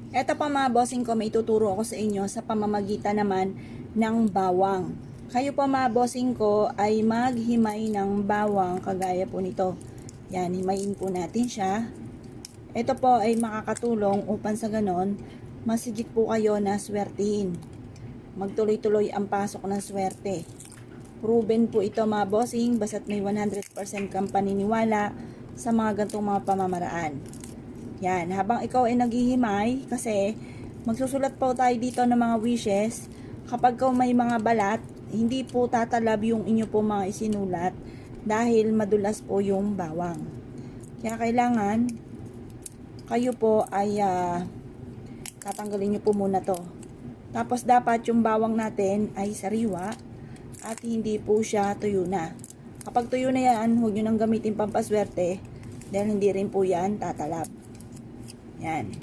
Eto pa mga bossing ko, may tuturo ako sa inyo sa pamamagitan naman ng bawang. Kayo po mga bossing ko ay maghimay ng bawang kagaya po nito. Yan, himayin po natin siya. Ito po ay makakatulong upang sa ganon, masigit po kayo na swertihin. Magtuloy-tuloy ang pasok ng swerte. Proven po ito mga bossing, basta't may 100% kang paniniwala sa mga gantong mga pamamaraan. Yan, habang ikaw ay naghihimay, kasi magsusulat po tayo dito ng mga wishes. Kapag may mga balat, hindi po tatalab yung inyo po mga isinulat dahil madulas po yung bawang. Kaya kailangan kayo po ay tatanggalin nyo po muna to. Tapos dapat yung bawang natin ay sariwa at hindi po siya tuyo na. Kapag tuyo na yan, huwag nyo nang gamitin pampaswerte dahil hindi rin po yan tatalab. Yan.